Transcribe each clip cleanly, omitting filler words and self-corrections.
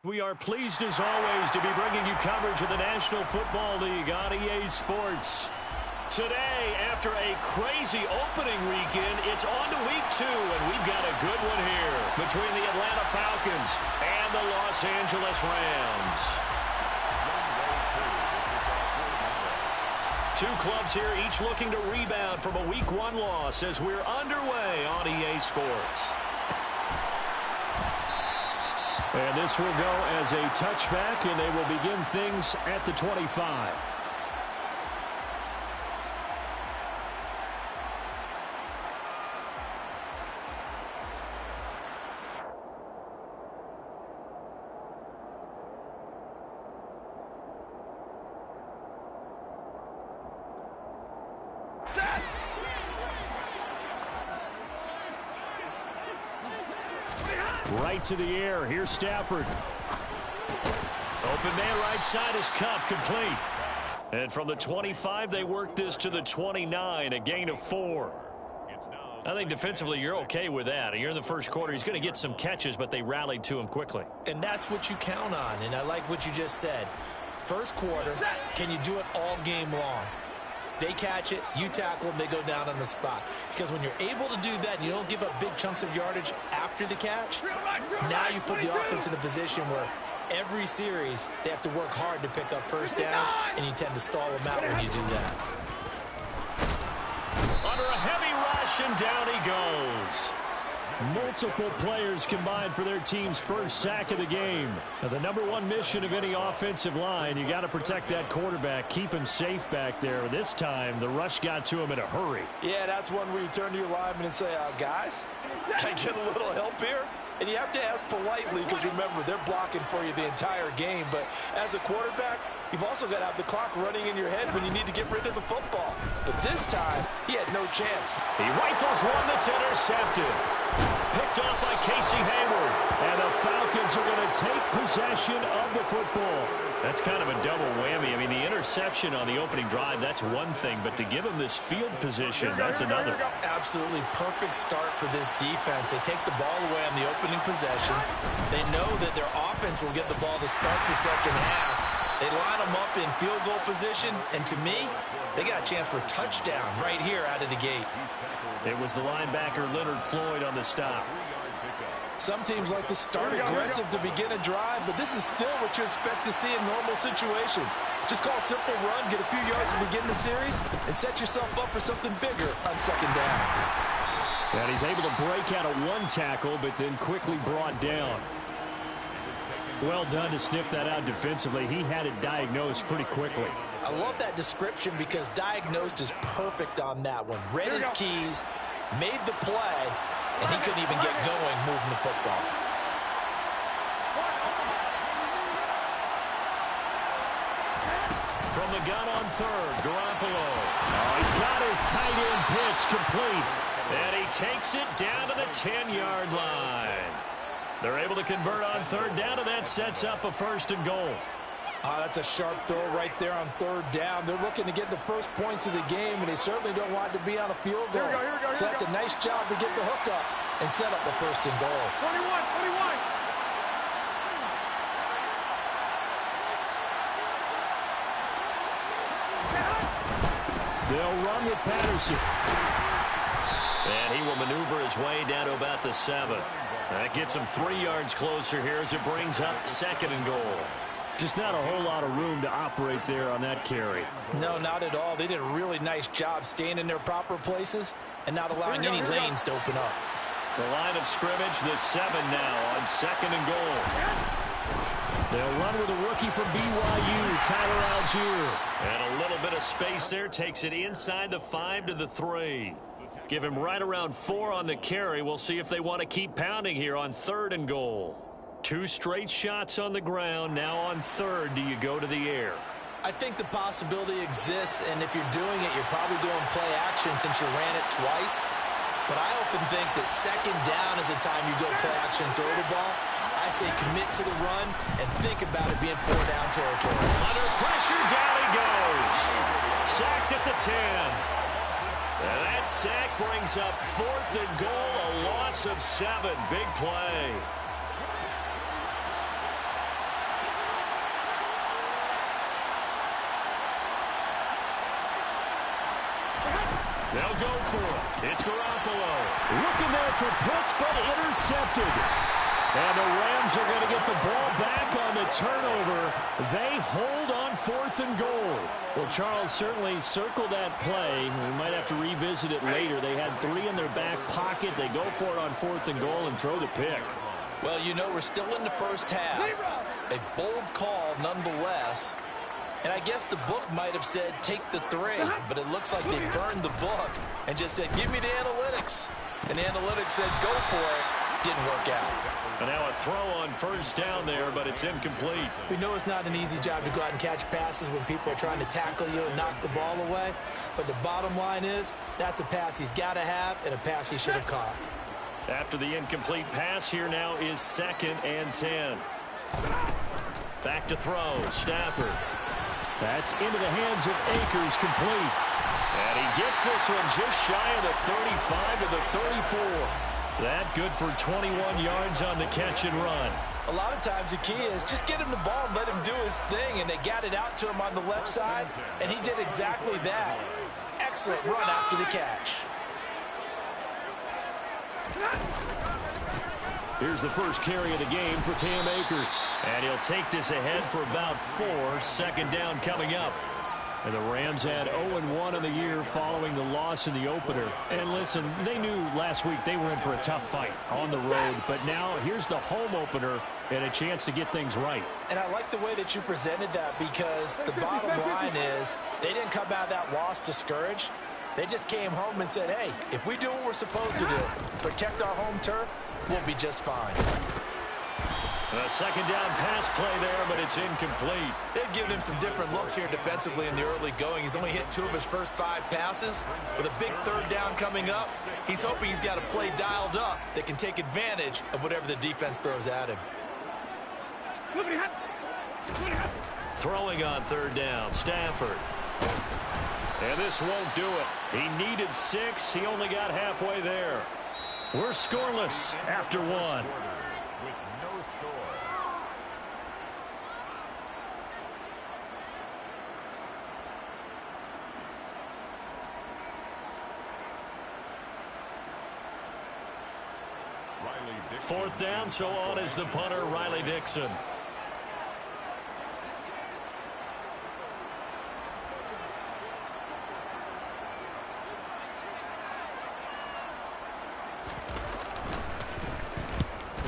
We are pleased as always to be bringing you coverage of the National Football League on EA Sports. Today, after a crazy opening weekend, it's on to week 2, and we've got a good one here between the Atlanta Falcons and the Los Angeles Rams. Two clubs here, each looking to rebound from a week 1 loss as we're underway on EA Sports. And this will go as a touchback, and they will begin things at the 25. Right to the air. Here's Stafford. Open man right side is Kupp, complete. And from the 25, they work this to the 29, a gain of 4. I think defensively you're okay with that. You're in the first quarter. He's going to get some catches, but they rallied to him quickly. And that's what you count on, and I like what you just said. First quarter, can you do it all game long? They catch it, you tackle them, they go down on the spot. Because when you're able to do that and you don't give up big chunks of yardage after the catch, now you put the offense in a position where every series they have to work hard to pick up first downs, and you tend to stall them out when you do that. Under a heavy rush, and down he goes. Multiple players combined for their team's first sack of the game. Now, the #1 mission of any offensive line, you got to protect that quarterback, keep him safe back there. This time, the rush got to him in a hurry. Yeah, that's one where you turn to your lineman and say, guys, can I get a little help here? And you have to ask politely because, remember, they're blocking for you the entire game. But as a quarterback, you've also got to have the clock running in your head when you need to get rid of the football. But this time, he had no chance. He rifles one that's intercepted. Picked off by Casey Hayward. And the Falcons are going to take possession of the football. That's kind of a double whammy. I mean, the interception on the opening drive, that's one thing. But to give him this field position, that's another. Absolutely perfect start for this defense. They take the ball away on the opening possession. They know that their offense will get the ball to start the second half. They line them up in field goal position. And to me, they got a chance for a touchdown right here out of the gate. It was the linebacker Leonard Floyd on the stop. Some teams like to start aggressive to begin a drive, but this is still what you expect to see in normal situations. Just call a simple run, get a few yards to begin the series, and set yourself up for something bigger on second down. And he's able to break out of one tackle, but then quickly brought down. Well done to sniff that out defensively. He had it diagnosed pretty quickly. I love that description because diagnosed is perfect on that one. Read his keys, made the play, and he couldn't even get going moving the football. From the gun on third, Garoppolo. Oh, he's got his tight end pitch complete. And he takes it down to the 10-yard line. They're able to convert on third down, and that sets up a 1st and goal. That's a sharp throw right there on third down. They're looking to get the first points of the game, and they certainly don't want it to be on a field goal. So that's a nice job to get the hook up and set up the 1st and goal. 21. They'll run with Patterson. And he will maneuver his way down to about the 7. That gets him 3 yards closer here as it brings up 2nd and goal. Just not a whole lot of room to operate there on that carry. No, not at all. They did a really nice job staying in their proper places and not allowing any lanes to open up. The line of scrimmage, the 7 now on 2nd and goal. They'll run with a rookie from BYU, Tyler Algier. And a little bit of space there takes it inside the 5 to the 3. Give him right around 4 on the carry. We'll see if they want to keep pounding here on 3rd and goal. 2 straight shots on the ground. Now on 3rd, do you go to the air? I think the possibility exists, and if you're doing it, you're probably doing play action since you ran it twice. But I often think that 2nd down is the time you go play action and throw the ball. I say commit to the run and think about it being 4-down territory. Under pressure, down he goes. Sacked at the 10. And that sack brings up 4th and goal, a loss of 7. Big play. They'll go for it. It's Garoppolo. Looking there for Pitts, but intercepted. And the Rams are going to get the ball back on the turnover. They hold on 4th and goal. Well, Charles, certainly circle that play. We might have to revisit it later. They had 3 in their back pocket. They go for it on 4th and goal and throw the pick. Well, you know, we're still in the first half. A bold call nonetheless. And I guess the book might have said take the 3, but it looks like they burned the book and just said, give me the analytics. And the analytics said, go for it. Didn't work out. And now a throw on 1st down there, but it's incomplete. We know it's not an easy job to go out and catch passes when people are trying to tackle you and knock the ball away. But the bottom line is, that's a pass he's got to have and a pass he should have caught. After the incomplete pass, here now is 2nd and 10. Back to throw. Stafford. That's into the hands of Akers, complete. And he gets this one just shy of the 35 to the 34. That good for 21 yards on the catch and run. A lot of times the key is just get him the ball and let him do his thing, and they got it out to him on the left side, and he did exactly that. Excellent run after the catch. Here's the first carry of the game for Cam Akers. And he'll take this ahead for about 4. 2nd down coming up. And the Rams had 0-1 in the year following the loss in the opener. And listen, they knew last week they were in for a tough fight on the road. But now here's the home opener and a chance to get things right. And I like the way that you presented that, because the bottom line is they didn't come out of that loss discouraged. They just came home and said, hey, if we do what we're supposed to do, protect our home turf, we'll be just fine. A 2nd down pass play there, but it's incomplete. They've given him some different looks here defensively in the early going. He's only hit 2 of his first 5 passes. With a big 3rd down coming up, he's hoping he's got a play dialed up that can take advantage of whatever the defense throws at him. Throwing on 3rd down, Stafford. And this won't do it. He needed 6. He only got halfway there. We're scoreless after 1. Fourth down, so on is the punter, Riley Dixon.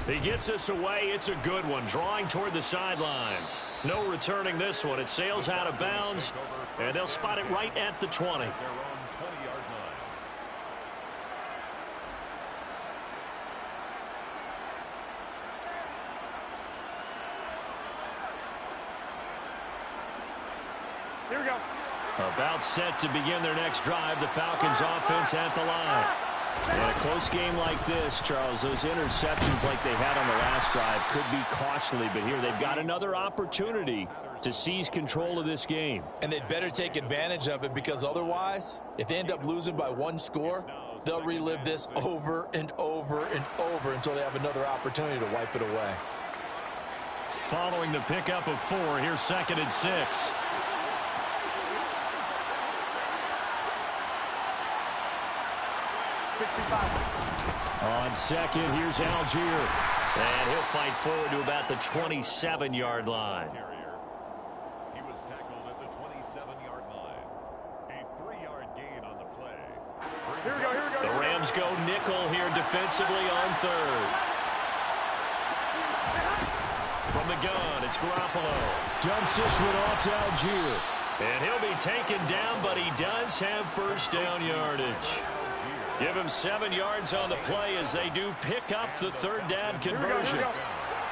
He gets us away. It's a good one, drawing toward the sidelines. No returning this one. It sails out of bounds, and they'll spot it right at the 20. Here we go. About set to begin their next drive. The Falcons offense at the line. In a close game like this, Charles, those interceptions like they had on the last drive could be costly. But here they've got another opportunity to seize control of this game. And they'd better take advantage of it, because otherwise, if they end up losing by 1 score, they'll relive this over and over and over until they have another opportunity to wipe it away. Following the pickup of 4, here's 2nd and 6. On 2nd, here's Algier. And he'll fight forward to about the 27-yard line. He was tackled at the 27-yard line. A 3-yard gain on the play. Here we go. The Rams go nickel here defensively on 3rd. From the gun, it's Garoppolo. Dumps this one off to Algier. And he'll be taken down, but he does have 1st down yardage. Give him 7 yards on the play as they do pick up the 3rd down conversion.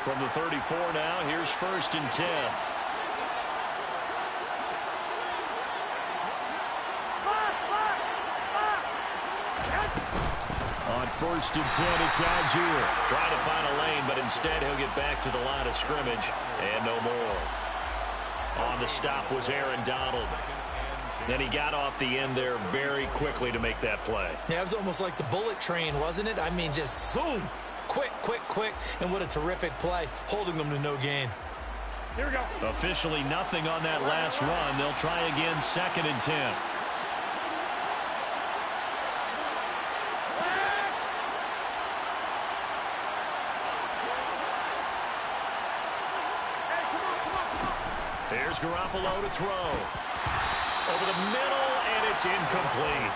From the 34 now, here's 1st and 10. On 1st and 10, it's Algier. Trying to find a lane, but instead he'll get back to the line of scrimmage. And no more. On the stop was Aaron Donald. Then he got off the end there very quickly to make that play. Yeah, it was almost like the bullet train, wasn't it? I mean, just zoom. Quick. And what a terrific play, holding them to no gain. Here we go. Officially nothing on that last run. They'll try again, 2nd and 10. Here's Garoppolo to throw. Over the middle, and it's incomplete.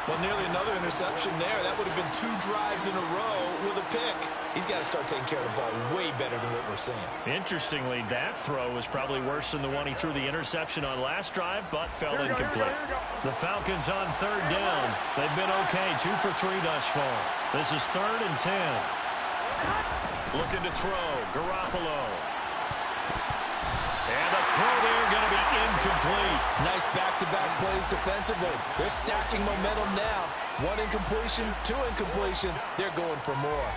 Well, nearly another interception there. That would have been 2 drives in a row with a pick. He's got to start taking care of the ball way better than what we're seeing. Interestingly, that throw was probably worse than the one he threw the interception on last drive, but fell incomplete. The Falcons on 3rd down. They've been okay, 2 for 3 thus far. This is 3rd and 10. Looking to throw, Garoppolo. And the throw there going to be incomplete. Nice back-to-back plays defensively. They're stacking momentum now. 1 incompletion, 2 incompletion. They're going for more.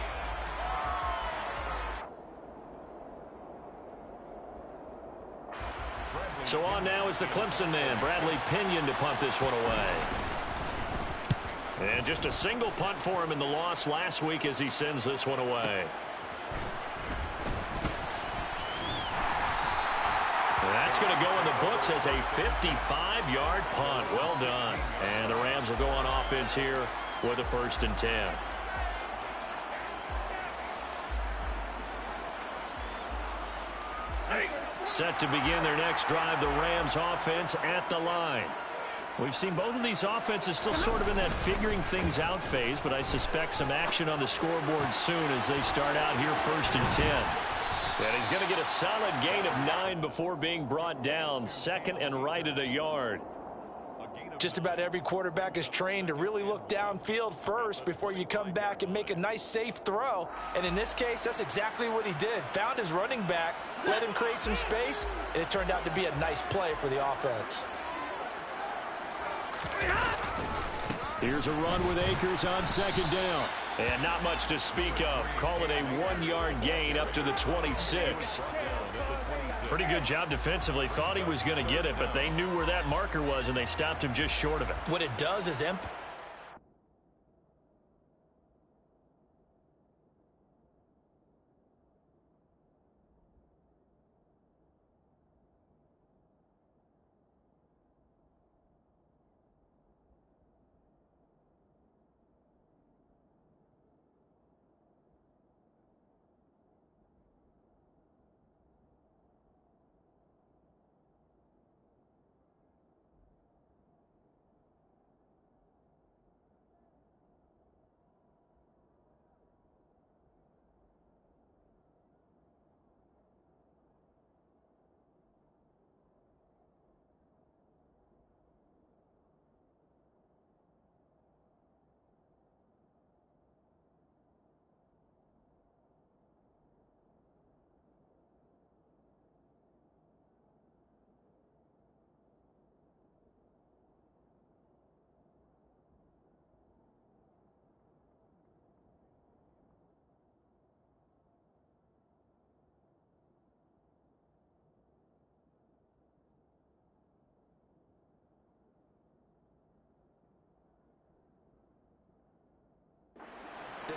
So on now is the Clemson man, Bradley Pinion, to punt this one away. And just a single punt for him in the loss last week as he sends this one away. That's going to go in the books as a 55-yard punt. Well done. And the Rams will go on offense here with a 1st and 10. Set to begin their next drive, the Rams offense at the line. We've seen both of these offenses still sort of in that figuring things out phase, but I suspect some action on the scoreboard soon as they start out here 1st and 10. And he's going to get a solid gain of 9 before being brought down. 2nd and right at a yard. Just about every quarterback is trained to really look downfield first before you come back and make a nice, safe throw. And in this case, that's exactly what he did. Found his running back, let him create some space, and it turned out to be a nice play for the offense. Here's a run with Akers on 2nd down. And not much to speak of. Call it a 1-yard gain up to the 26. Pretty good job defensively. Thought he was going to get it, but they knew where that marker was, and they stopped him just short of it. What it does is that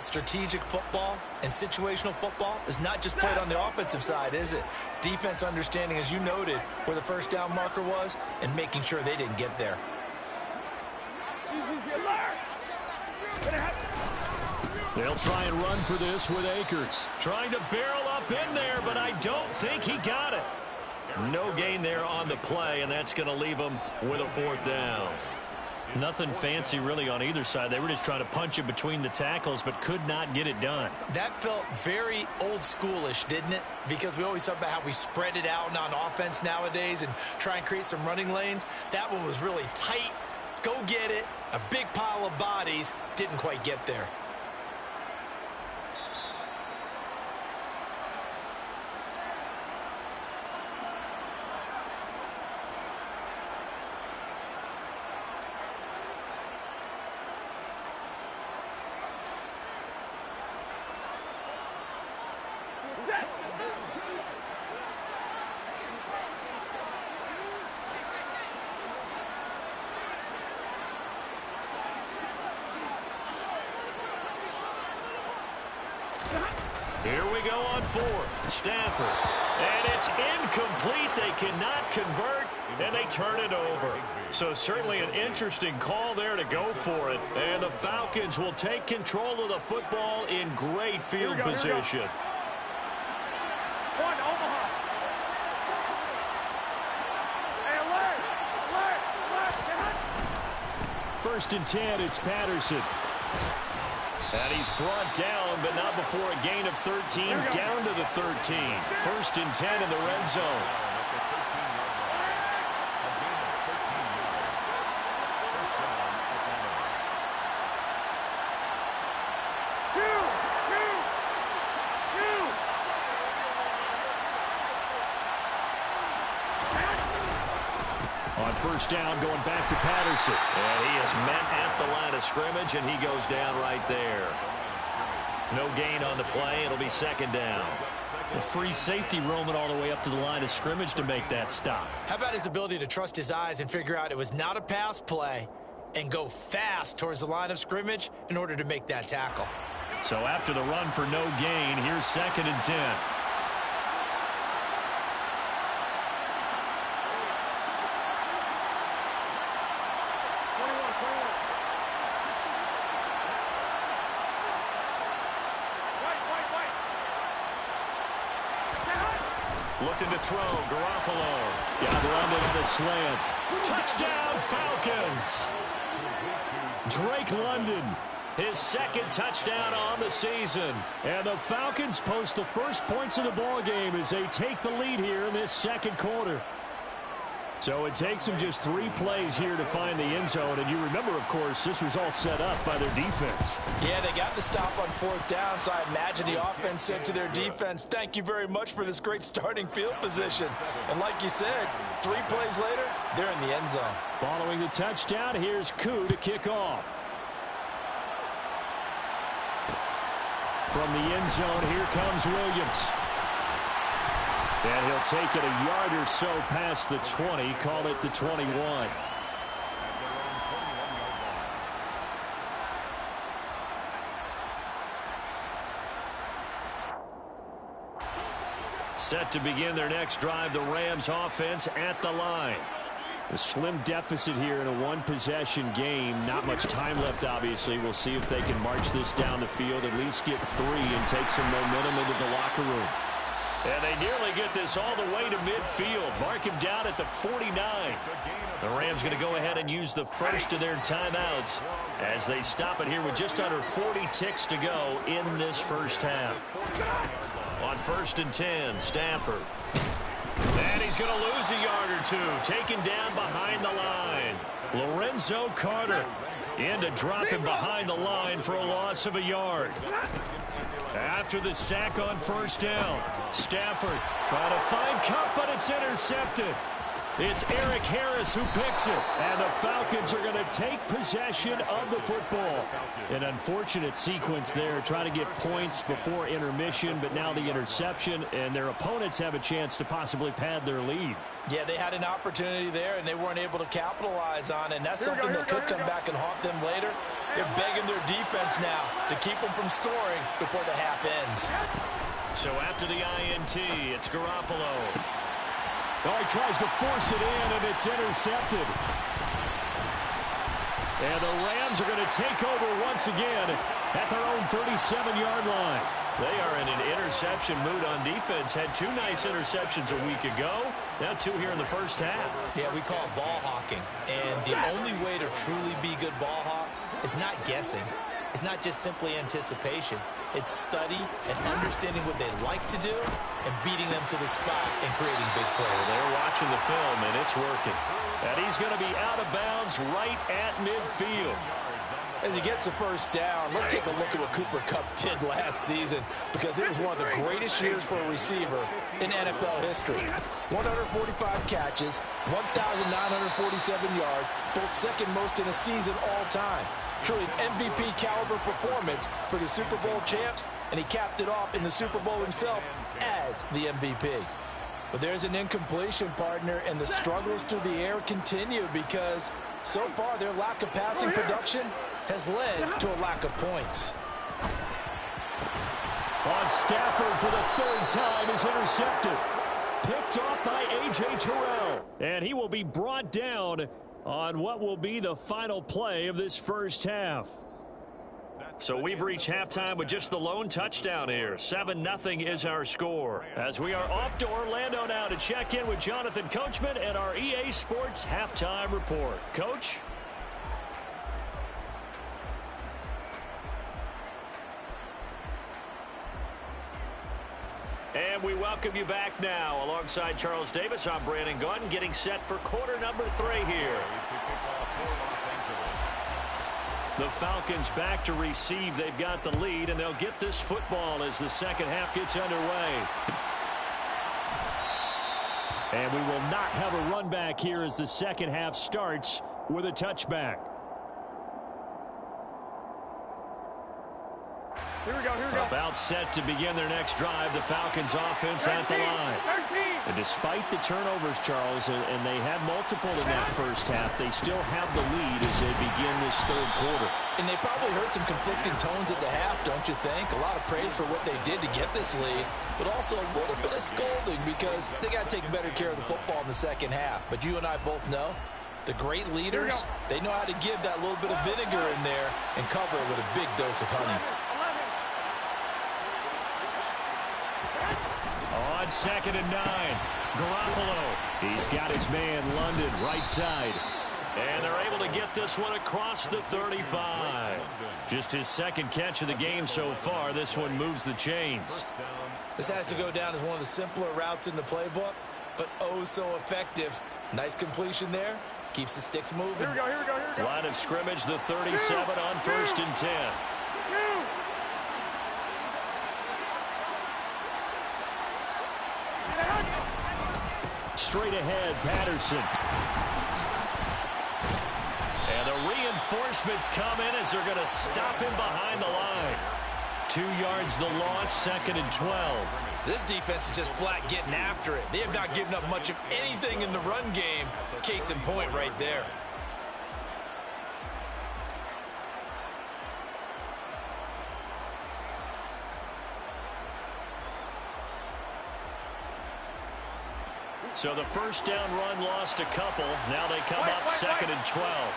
strategic football and situational football is not just played on the offensive side, is it? Defense understanding, as you noted, where the 1st down marker was and making sure they didn't get there. They'll try and run for this with Akers. Trying to barrel up in there, but I don't think he got it. No gain there on the play, and that's going to leave him with a 4th down. Nothing fancy really on either side. They were just trying to punch it between the tackles, but could not get it done. That felt very old schoolish, didn't it? Because we always talk about how we spread it out on offense nowadays and try and create some running lanes. That one was really tight. Go get it. A big pile of bodies. Didn't quite get there. Here we go on 4th. Stafford. And it's incomplete. They cannot convert, and they turn it over. So certainly an interesting call there to go for it. And the Falcons will take control of the football in great field position. first and 10, it's Patterson. And he's brought down, but not before a gain of 13, down to the 13. First and 10 in the red zone. On first down, going back to Patterson. And he is met at the line of scrimmage, and he goes down right there. No gain on the play. It'll be second down. A free safety roaming all the way up to the line of scrimmage to make that stop. How about his ability to trust his eyes and figure out it was not a pass play and go fast towards the line of scrimmage in order to make that tackle. So after the run for no gain, here's second and 10. Looking to throw, Garoppolo. Got London on a slant. Touchdown, Falcons. Drake London. His second touchdown on the season. And the Falcons post the first points of the ball game as they take the lead here in this second quarter. So it takes them just 3 plays here to find the end zone. And you remember, of course, this was all set up by their defense. Yeah, they got the stop on fourth down, so I imagine the offense said to their defense, thank you very much for this great starting field position. And like you said, 3 plays later, they're in the end zone. Following the touchdown, here's Koo to kick off. From the end zone, here comes Williams. And he'll take it a yard or so past the 20, call it the 21. Set to begin their next drive, the Rams offense at the line. A slim deficit here in a one-possession game. Not much time left, obviously. We'll see if they can march this down the field, at least get 3 and take some momentum into the locker room. And they nearly get this all the way to midfield. Mark him down at the 49. The Rams going to go ahead and use the first of their timeouts as they stop it here with just under 40 ticks to go in this first half. On first and 10, Stafford. And he's going to lose a yard or 2. Taken down behind the line. Lorenzo Carter in to drop him behind the line for a loss of a yard. After the sack on first down, Stafford trying to find Kupp, but it's intercepted. It's Eric Harris who picks it. And the Falcons are going to take possession of the football. An unfortunate sequence there, trying to get points before intermission, but now the interception, and their opponents have a chance to possibly pad their lead. Yeah, they had an opportunity there, and they weren't able to capitalize on it, and that's something that could come back and haunt them later. They're begging their defense now to keep them from scoring before the half ends. So after the INT, it's Garoppolo. Oh, he tries to force it in, and it's intercepted. And the Rams are going to take over once again at their own 37-yard line. They are in an interception mood on defense. Had 2 nice interceptions a week ago. Now 2 here in the first half. Yeah, we call it ball hawking. And the only way to truly be good ball hawks is not guessing. It's not just simply anticipation. It's study and understanding what they like to do and beating them to the spot and creating big plays. They're watching the film, and it's working. And he's going to be out of bounds right at midfield. As he gets the first down, let's take a look at what Cooper Kupp did last season, because it was one of the greatest years for a receiver in NFL history. 145 catches, 1,947 yards, both second most in a season all time. Truly an MVP caliber performance for the Super Bowl champs, and he capped it off in the Super Bowl himself as the MVP. But there's an incompletion, partner, and the struggles through the air continue because so far their lack of passing production has led to a lack of points. On Stafford for the 3rd time is intercepted. Picked off by A.J. Terrell. And he will be brought down on what will be the final play of this first half. So we've reached halftime with just the lone touchdown here. 7-0 is our score. As we are off to Orlando now to check in with Jonathan Coachman and our EA Sports Halftime Report. Coach? And we welcome you back now. Alongside Charles Davis, I'm Brandon Gunn, getting set for quarter number 3 here. The Falcons back to receive. They've got the lead, and they'll get this football as the second half gets underway. And we will not have a run back here as the second half starts with a touchback. Here we go, here we go. About set to begin their next drive. The Falcons offense 13, at the line. 13. And despite the turnovers, Charles, and they had multiple in that first half, they still have the lead as they begin this third quarter. And they probably heard some conflicting tones at the half, don't you think? A lot of praise for what they did to get this lead, but also a little bit of scolding because they got to take better care of the football in the second half. But you and I both know the great leaders, they know how to give that little bit of vinegar in there and cover it with a big dose of honey. On 2nd and 9, Garoppolo. He's got his man London right side. And they're able to get this one across the 35. Just his second catch of the game so far. This one moves the chains. This has to go down as one of the simpler routes in the playbook, but oh so effective. Nice completion there. Keeps the sticks moving. Here we go, here we go, here we go. Line of scrimmage, the 37 on 1st and 10. Straight ahead, Patterson. And the reinforcements come in as they're going to stop him behind the line. 2 yards the loss, 2nd and 12. This defense is just flat getting after it. They have not given up much of anything in the run game. Case in point right there. So the first down run lost a couple. Now they come up 2nd and 12.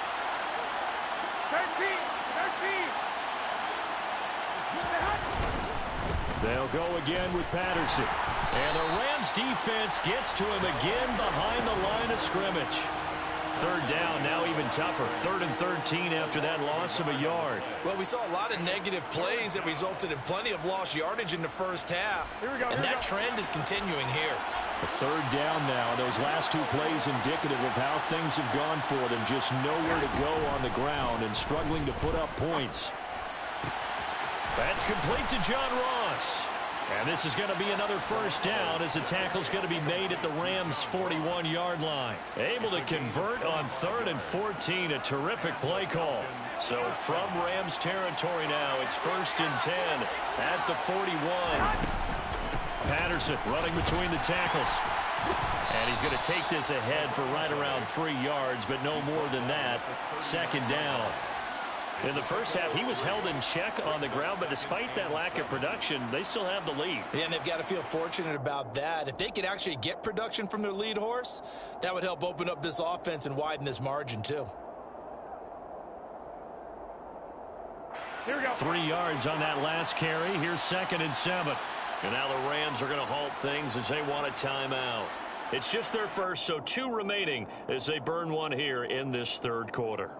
13. They'll go again with Patterson. And the Rams defense gets to him again behind the line of scrimmage. 3rd down, now even tougher. 3rd and 13 after that loss of a yard. Well, we saw a lot of negative plays that resulted in plenty of lost yardage in the first half. And that trend is continuing here. A 3rd down now. Those last 2 plays indicative of how things have gone for them. Just nowhere to go on the ground and struggling to put up points. That's complete to John Ross. And this is going to be another first down as the tackle's going to be made at the Rams' 41-yard line. Able to convert on 3rd and 14. A terrific play call. So from Rams territory now, it's 1st and 10 at the 41. Patterson running between the tackles. And he's going to take this ahead for right around 3 yards, but no more than that. 2nd down. In the first half, he was held in check on the ground, but despite that lack of production, they still have the lead. Yeah, and they've got to feel fortunate about that. If they could actually get production from their lead horse, that would help open up this offense and widen this margin, too. Here we go. 3 yards on that last carry. Here's 2nd and 7. And now the Rams are going to halt things as they want a timeout. It's just their first, so 2 remaining as they burn one here in this third quarter.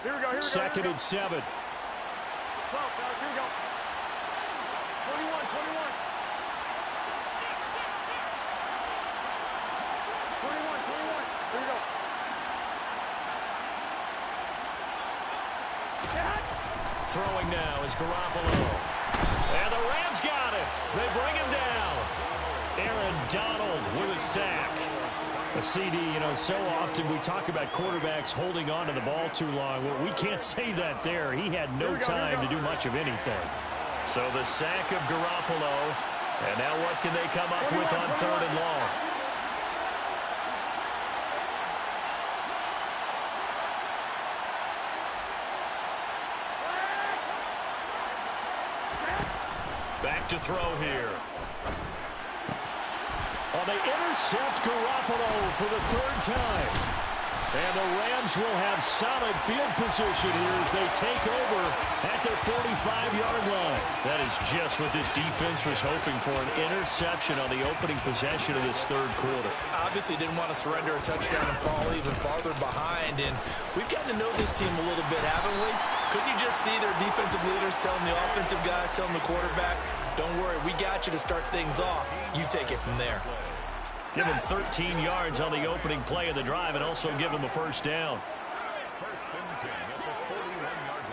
Here we go, here we go. 2nd and 7. 12, guys, here we go. 21. 21, 21. Here we go. Throwing now is Garoppolo. And the Rams got it. They bring him down. Aaron Donald with a sack. A CD, so often we talk about quarterbacks holding on to the ball too long. Well, we can't say that there. He had no time to do much of anything. So the sack of Garoppolo. And now what can they come up with on 3rd and long? Back to throw here. Oh, they intercept Garoppolo for the third time. And the Rams will have solid field position here as they take over at their 45-yard line. That is just what this defense was hoping for, an interception on the opening possession of this third quarter. Obviously didn't want to surrender a touchdown and fall even farther behind. And we've gotten to know this team a little bit, haven't we? Couldn't you just see their defensive leaders telling the offensive guys, telling the quarterback, don't worry, we got you to start things off. You take it from there. Give him 13 yards on the opening play of the drive and also give him a first down. First and 10 at the 41-yard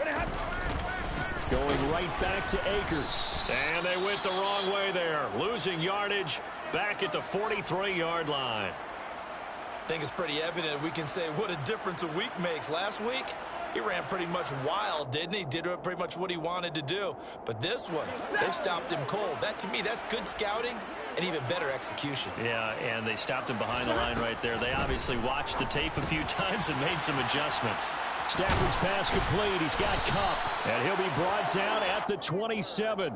line. Going right back to Akers. And they went the wrong way there. Losing yardage back at the 43-yard line. I think it's pretty evident we can say what a difference a week makes. Last week, he ran pretty much wild, didn't he? Did pretty much what he wanted to do. But this one, they stopped him cold. That, to me, that's good scouting and even better execution. Yeah, and they stopped him behind the line right there. They obviously watched the tape a few times and made some adjustments. Stafford's pass complete. He's got Kupp. And he'll be brought down at the 27.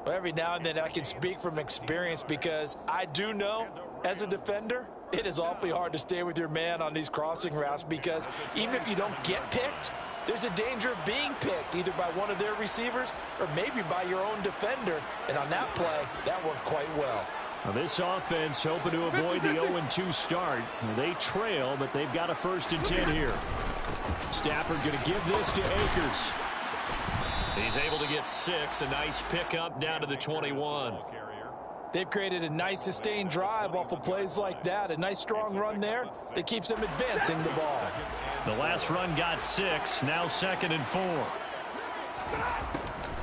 Well, every now and then I can speak from experience because I do know, as a defender, it is awfully hard to stay with your man on these crossing routes because even if you don't get picked, there's a danger of being picked either by one of their receivers or maybe by your own defender. And on that play, that worked quite well. Now this offense hoping to avoid the 0-2 start. They trail, but they've got a 1st and 10 here. Stafford going to give this to Akers. He's able to get 6. A nice pickup down to the 21. They've created a nice sustained drive off of plays like that. A nice strong run there that keeps them advancing the ball. The last run got 6. Now 2nd and 4.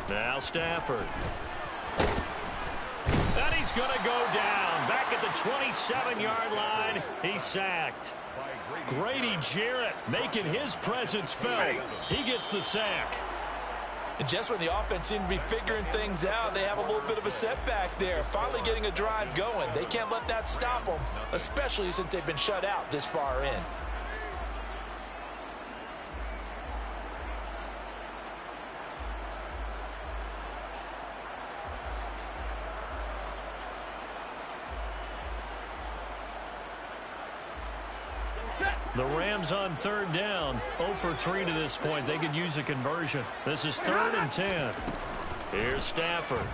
Now Stafford. And he's going to go down. Back at the 27-yard line. He's sacked. Grady Jarrett making his presence felt. He gets the sack. And just when the offense seemed to be figuring things out, they have a little bit of a setback there. Finally getting a drive going. They can't let that stop them, especially since they've been shut out this far in. The Rams on 3rd down, 0 for 3 to this point. They could use a conversion. This is 3rd and 10. Here's Stafford.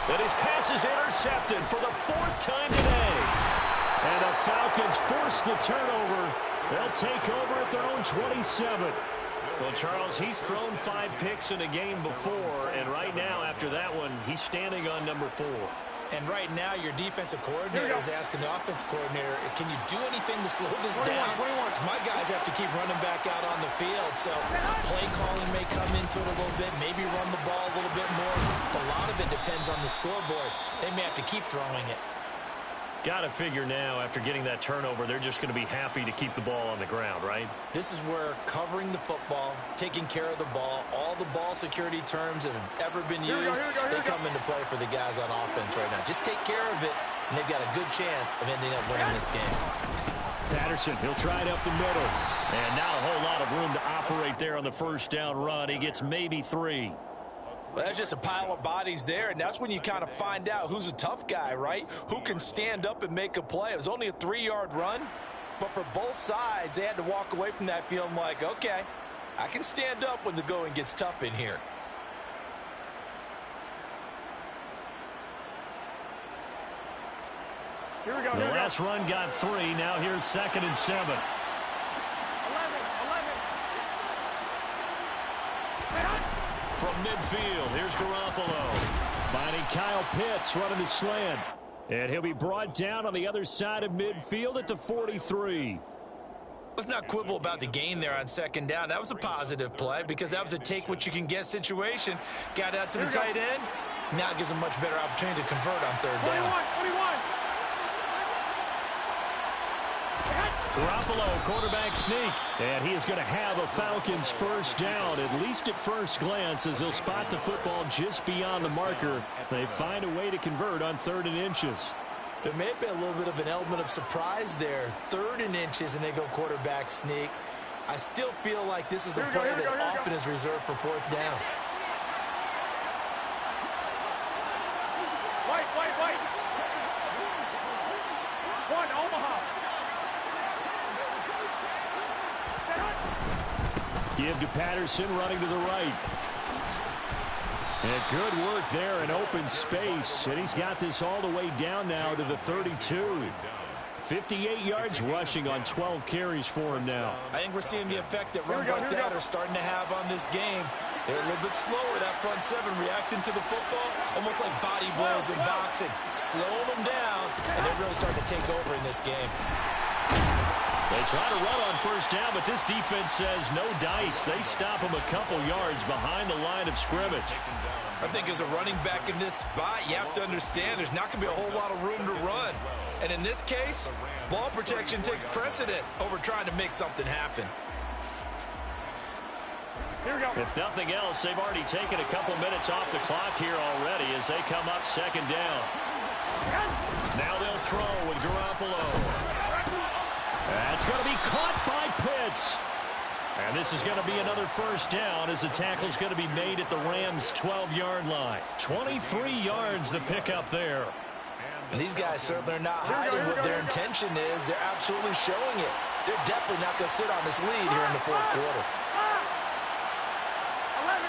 But his pass is intercepted for the 4th time today. And the Falcons force the turnover. They'll take over at their own 27. Well, Charles, he's thrown 5 picks in a game before, and right now, after that one, he's standing on number 4. And right now, your defensive coordinator is asking the offense coordinator, can you do anything to slow this down? Because my guys have to keep running back out on the field. So play calling may come into it a little bit, maybe run the ball a little bit more. But a lot of it depends on the scoreboard. They may have to keep throwing it. Got to figure now, after getting that turnover, they're just going to be happy to keep the ball on the ground, right? This is where covering the football, taking care of the ball, all the ball security terms that have ever been used, they come into play for the guys on offense right now. Just take care of it, and they've got a good chance of ending up winning this game. Patterson, he'll try it up the middle. And not a whole lot of room to operate there on the 1st down run. He gets maybe 3. Well, that's just a pile of bodies there, and that's when you kind of find out who's a tough guy, right? Who can stand up and make a play. It was only a 3-yard run, but for both sides, they had to walk away from that feeling like, okay, I can stand up when the going gets tough in here. Here we go. The last run got 3. Now here's 2nd and 7. 11. From midfield, here's Garoppolo. Finding Kyle Pitts running the slant. And he'll be brought down on the other side of midfield at the 43. Let's not quibble about the gain there on 2nd down. That was a positive play because that was a take-what-you-can-get situation. Got out to the tight end. Now it gives them much better opportunity to convert on 3rd down. 21. Garoppolo, quarterback sneak. And he is going to have a Falcons 1st down, at least at first glance, as he'll spot the football just beyond the marker. They find a way to convert on 3rd and inches. There may have been a little bit of an element of surprise there. 3rd and inches, and they go quarterback sneak. I still feel like this is a play that often is reserved for 4th down. Wait. One, Omaha. Give to Patterson, running to the right. And good work there in open space. And he's got this all the way down now to the 32. 58 yards rushing on 12 carries for him now. I think we're seeing the effect that runs like that are starting to have on this game. They're a little bit slower, that front 7, reacting to the football, almost like body blows in boxing. Slowing them down, and they're really starting to take over in this game. They try to run on 1st down, but this defense says no dice. They stop him a couple yards behind the line of scrimmage. I think as a running back in this spot, you have to understand there's not going to be a whole lot of room to run. And in this case, ball protection takes precedent over trying to make something happen. Here we go. If nothing else, they've already taken a couple minutes off the clock here already as they come up 2nd down. Now they'll throw with Garoppolo. That's going to be caught by Pitts. And this is going to be another 1st down as the tackle's going to be made at the Rams' 12-yard line. 23 yards the pickup there. And these guys certainly are not hiding what their intention is. They're absolutely showing it. They're definitely not going to sit on this lead here in the 4th quarter. 11.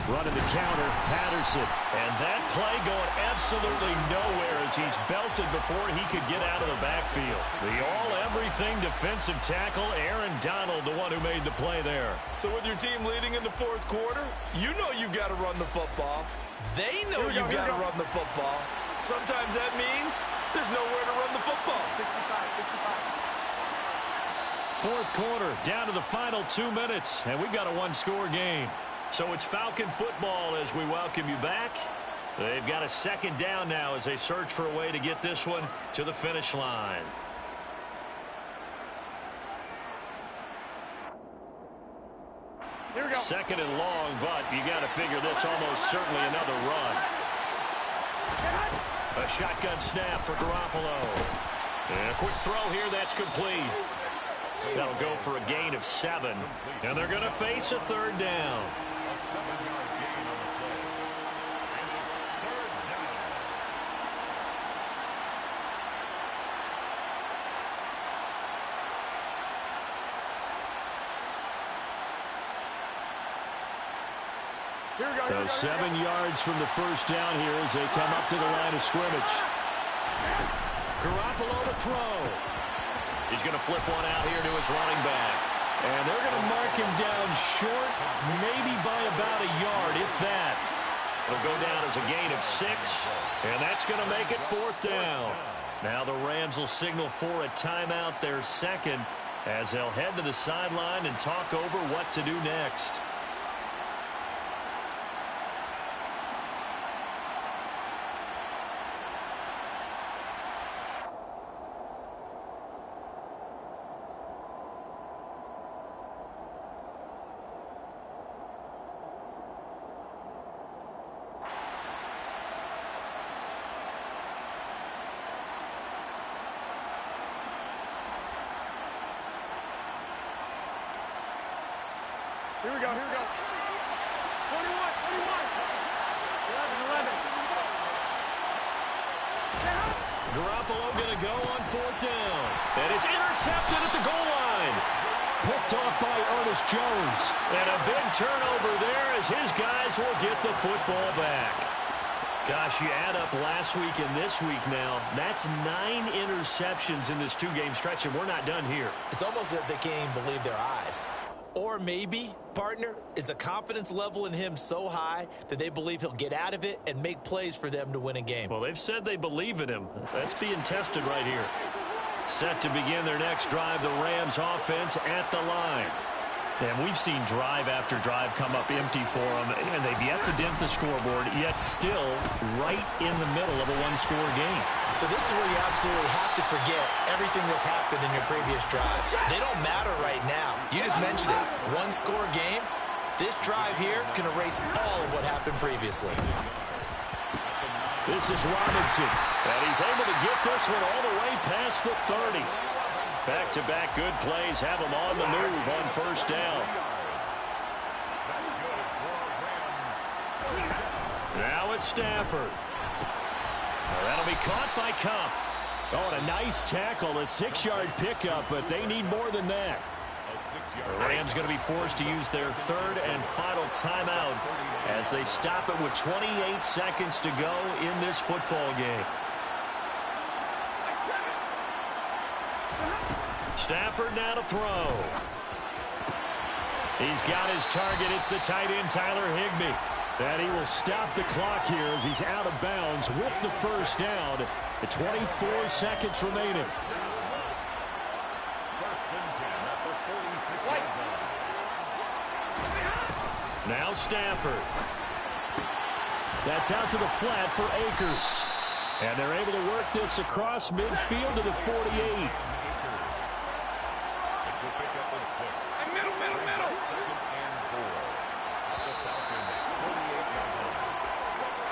Running the counter, Patterson. And that play going absolutely nowhere as he's belted before he could get out of the backfield. The all-everything defensive tackle, Aaron Donald, the one who made the play there. So with your team leading in the 4th quarter, you know you've got to run the football. They know you've got to run the football. Sometimes that means there's nowhere to run the football. 4th quarter, down to the final 2 minutes, and we've got a 1-score game. So it's Falcon football as we welcome you back. They've got a 2nd down now as they search for a way to get this one to the finish line. Here we go. 2nd and long, but you got to figure this almost certainly another run. A shotgun snap for Garoppolo. And a quick throw here, that's complete. That'll go for a gain of 7. And they're going to face a 3rd down. A 7-yard gain on the play. And it's 3rd down. Here we go. So 7 yards from the 1st down here as they come up to the line of scrimmage. Garoppolo to throw. He's going to flip one out here to his running back. And they're going to mark him down short, maybe by about a yard, if that. It'll go down as a gain of 6, and that's going to make it 4th down. Now the Rams will signal for a timeout, their 2nd, as they'll head to the sideline and talk over what to do next. Here we go. 21. 11. Garoppolo going to go on 4th down. And it's intercepted at the goal line. Picked off by Ernest Jones. And a big turnover there as his guys will get the football back. Gosh, you add up last week and this week now. That's 9 interceptions in this 2-game stretch, and we're not done here. It's almost as if they can't even believe their eyes. Or maybe, partner, is the confidence level in him so high that they believe he'll get out of it and make plays for them to win a game. Well, they've said they believe in him. That's being tested right here. Set to begin their next drive, the Rams offense at the line. And we've seen drive after drive come up empty for them, and they've yet to dent the scoreboard, yet still right in the middle of a 1-score game. So this is where you absolutely have to forget everything that's happened in your previous drives. They don't matter right now. You just mentioned it. 1-score game, This drive here can erase all of what happened previously. This is Robinson. And he's able to get this one all the way past the 30. Back-to-back good plays have him on the move on first down. Now it's Stafford. Well, that'll be caught by Kupp. Oh, and a nice tackle, a 6-yard pickup, but they need more than that. The Rams going to be forced to use their third and final timeout as they stop it with 28 seconds to go in this football game. Stafford now to throw. He's got his target. It's the tight end, Tyler Higbee. And he will stop the clock here as he's out of bounds with the first down. The 24 seconds remaining. Now Stafford. That's out to the flat for Akers. And they're able to work this across midfield to the 48.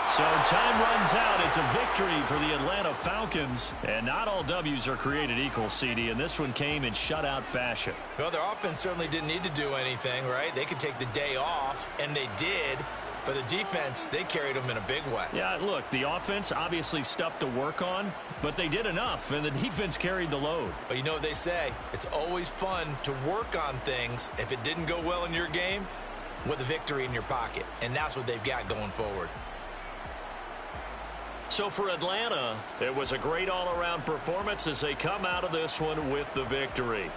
So time runs out. It's a victory for the Atlanta Falcons. And not all W's are created equal, CD, and this one came in shutout fashion. Well, their offense certainly didn't need to do anything, right? They could take the day off, and they did. But the defense, they carried them in a big way. Yeah, look, the offense, obviously stuff to work on, but they did enough, and the defense carried the load. But you know what they say? It's always fun to work on things if it didn't go well in your game with a victory in your pocket. And that's what they've got going forward. So for Atlanta, it was a great all-around performance as they come out of this one with the victory.